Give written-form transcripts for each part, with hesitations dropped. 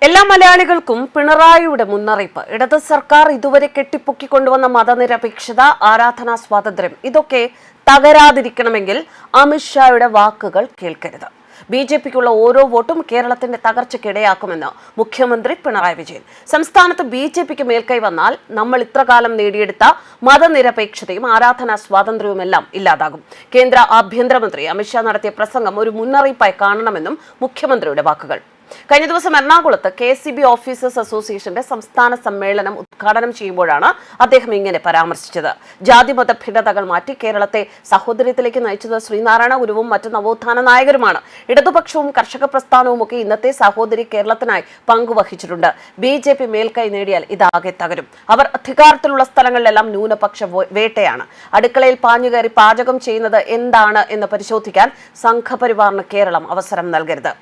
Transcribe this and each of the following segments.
എല്ലാ മലയാളികൾക്കും പിണറായിയുടെ മുന്നറിയിപ്പ്. ഇടത് സർക്കാർ ഇതുവരെ കെട്ടിപ്പൊക്കിക്കൊണ്ടുവന്ന മതനിരപേക്ഷത, ആരാധനാ സ്വാതന്ത്ര്യം ഇതൊക്കെ തകരാതിരിക്കണമെങ്കിൽ അമിത്ഷായുടെ വാക്കുകൾ കേൾക്കരുത്. ബിജെപിക്കുള്ള ഓരോ വോട്ടും കേരളത്തിന്റെ തകർച്ചയ്ക്കിടയാക്കുമെന്ന് മുഖ്യമന്ത്രി പിണറായി വിജയൻ. സംസ്ഥാനത്ത് ബിജെപിക്ക് മേൽക്കൈ വന്നാൽ നമ്മൾ ഇത്രകാലം നേടിയെടുത്ത മതനിരപേക്ഷതയും ആരാധനാ സ്വാതന്ത്ര്യവുമെല്ലാം ഇല്ലാതാകും. കേന്ദ്ര ആഭ്യന്തരമന്ത്രി അമിത്ഷാ നടത്തിയ പ്രസംഗം ഒരു മുന്നറിയിപ്പായി കാണണമെന്നും മുഖ്യമന്ത്രിയുടെ വാക്കുകൾ. കഴിഞ്ഞ ദിവസം എറണാകുളത്ത് KCB ഓഫീസേഴ്സ് അസോസിയേഷന്റെ സംസ്ഥാന സമ്മേളനം ഉദ്ഘാടനം ചെയ്യുമ്പോഴാണ് അദ്ദേഹം ഇങ്ങനെ പരാമർശിച്ചത്. ജാതിമത ഭിന്നതകൾ മാറ്റി കേരളത്തെ സഹോദര്യത്തിലേക്ക് നയിച്ചത് ശ്രീനാരായണ ഗുരുവും മറ്റ് നവോത്ഥാന നായകരുമാണ്. ഇടതുപക്ഷവും കർഷക പ്രസ്ഥാനവും ഒക്കെ ഇന്നത്തെ സഹോദരി കേരളത്തിനായി പങ്കുവഹിച്ചിട്ടുണ്ട്. BJP മേൽക്കൈ നേടിയാൽ ഇതാകെ തകരും. അവർ അധികാരത്തിലുള്ള സ്ഥലങ്ങളിലെല്ലാം ന്യൂനപക്ഷ വേട്ടയാണ്. അടുക്കളയിൽ പാഞ്ഞുകയറി പാചകം ചെയ്യുന്നത് എന്താണ് എന്ന് പരിശോധിക്കാൻ സംഘപരിവാറിന് കേരളം അവസരം നൽകരുത്.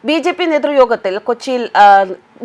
BJP നേതൃയോഗത്തിൽ കൊച്ചിയിൽ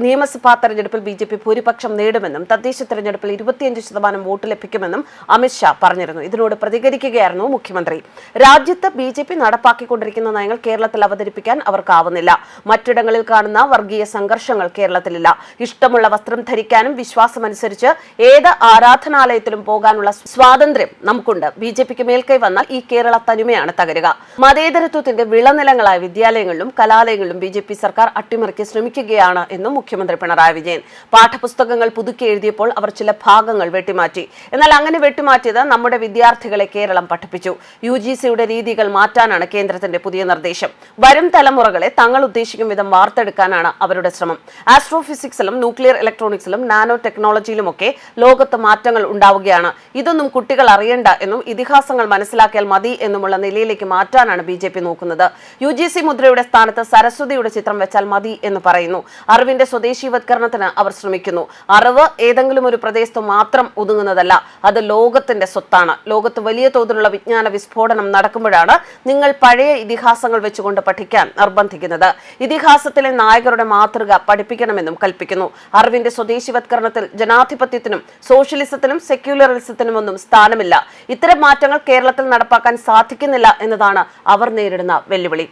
നിയമസഭാ തെരഞ്ഞെടുപ്പിൽ BJP ഭൂരിപക്ഷം നേടുമെന്നും തദ്ദേശ തെരഞ്ഞെടുപ്പിൽ 25% വോട്ട് ലഭിക്കുമെന്നും അമിത്ഷാ പറഞ്ഞിരുന്നു. ഇതിനോട് പ്രതികരിക്കുകയായിരുന്നു മുഖ്യമന്ത്രി. രാജ്യത്ത് BJP നടപ്പാക്കിക്കൊണ്ടിരിക്കുന്ന നയങ്ങൾ കേരളത്തിൽ അവതരിപ്പിക്കാൻ അവർക്കാവുന്നില്ല. മറ്റിടങ്ങളിൽ കാണുന്ന വർഗീയ സംഘർഷങ്ങൾ കേരളത്തിലില്ല. ഇഷ്ടമുള്ള വസ്ത്രം ധരിക്കാനും വിശ്വാസമനുസരിച്ച് ഏത് ആരാധനാലയത്തിലും പോകാനുള്ള സ്വാതന്ത്ര്യം നമുക്കുണ്ട്. BJPക്ക് മേൽക്കൈ വന്നാൽ ഈ കേരള തനിമയാണ് തകരുക. മതേതരത്വത്തിന്റെ വിളനിലങ്ങളായ വിദ്യാലയങ്ങളിലും കലാലയങ്ങളിലും BJP സർക്കാർ അട്ടിമറിക്ക് ശ്രമിക്കുകയാണ് എന്നും മുഖ്യമന്ത്രി പിണറായി വിജയൻ. പാഠപുസ്തകങ്ങൾ പുതുക്കി എഴുതിയപ്പോൾ അവർ ചില ഭാഗങ്ങൾ വെട്ടിമാറ്റി. എന്നാൽ അങ്ങനെ വെട്ടിമാറ്റിയത് നമ്മുടെ വിദ്യാർത്ഥികളെ കേരളം പഠിപ്പിച്ചു. UGCയുടെ രീതികൾ മാറ്റാനാണ് കേന്ദ്രത്തിന്റെ പുതിയ നിർദ്ദേശം. വരും തലമുറകളെ തങ്ങൾ ഉദ്ദേശിക്കും വിധം വാർത്തെടുക്കാനാണ് അവരുടെ ശ്രമം. ആസ്ട്രോഫിസിക്സിലും ന്യൂക്ലിയർ ഇലക്ട്രോണിക്സിലും നാനോ ടെക്നോളജിയിലുമൊക്കെ ലോകത്ത് മാറ്റങ്ങൾ ഉണ്ടാവുകയാണ്. ഇതൊന്നും കുട്ടികൾ അറിയണ്ട എന്നും ഇതിഹാസങ്ങൾ മനസ്സിലാക്കിയാൽ മതി എന്നുമുള്ള നിലയിലേക്ക് മാറ്റാനാണ് BJP നോക്കുന്നത്. UGC മുദ്രയുടെ സ്ഥാനത്ത് സരസ്വതിയുടെ ചിത്രം വെച്ചാൽ മതി എന്ന് പറയുന്നു. അറിവിന്റെ സ്വദേശീവത്കരണത്തിന് അവർ ശ്രമിക്കുന്നു. അറിവ് ഏതെങ്കിലും ഒരു പ്രദേശത്ത് മാത്രം ഒതുങ്ങുന്നതല്ല, അത് ലോകത്തിന്റെ സ്വത്താണ്. ലോകത്ത് വലിയ തോതിലുള്ള വിജ്ഞാന വിസ്ഫോടനം നടക്കുമ്പോഴാണ് നിങ്ങൾ പഴയ ഇതിഹാസങ്ങൾ വെച്ചുകൊണ്ട് പഠിക്കാൻ നിർബന്ധിക്കുന്നത്. ഇതിഹാസത്തിലെ നായകരുടെ മാതൃക പഠിപ്പിക്കണമെന്നും കൽപ്പിക്കുന്നു. അറിവിന്റെ സ്വദേശീവത്കരണത്തിൽ ജനാധിപത്യത്തിനും സോഷ്യലിസത്തിനും സെക്യുലറിസത്തിനും ഒന്നും സ്ഥാനമില്ല. ഇത്തരം മാറ്റങ്ങൾ കേരളത്തിൽ നടപ്പാക്കാൻ സാധിക്കുന്നില്ല എന്നതാണ് അവർ നേരിടുന്ന വെല്ലുവിളി.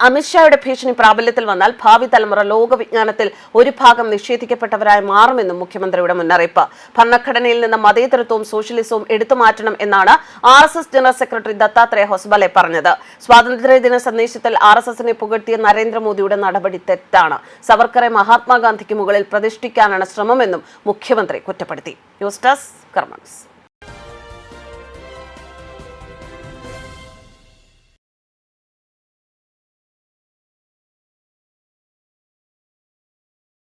അമിത്ഷായുടെ ഭീഷണി പ്രാബല്യത്തിൽ വന്നാൽ ഭാവി തലമുറ ലോകവിജ്ഞാനത്തിൽ ഒരു ഭാഗം നിഷേധിക്കപ്പെട്ടവരായി മാറുമെന്നും മുഖ്യമന്ത്രിയുടെ മുന്നറിയിപ്പ്. ഭരണഘടനയിൽ നിന്ന് മതേതരത്വവും സോഷ്യലിസവും എടുത്തുമാറ്റണം എന്നാണ് RSS general secretary Dattatreya Hosabale പറഞ്ഞത്. സ്വാതന്ത്ര്യദിന സന്ദേശത്തിൽ RSSനെ പുകഴ്ത്തിയ നരേന്ദ്രമോദിയുടെ നടപടി തെറ്റാണ്. സവർക്കറെ മഹാത്മാഗാന്ധിക്ക് മുകളിൽ പ്രതിഷ്ഠിക്കാനാണ് ശ്രമമെന്നും മുഖ്യമന്ത്രി കുറ്റപ്പെടുത്തി. ന്യൂസ് ഡെസ്ക് കർമ്മ ന്യൂസ്.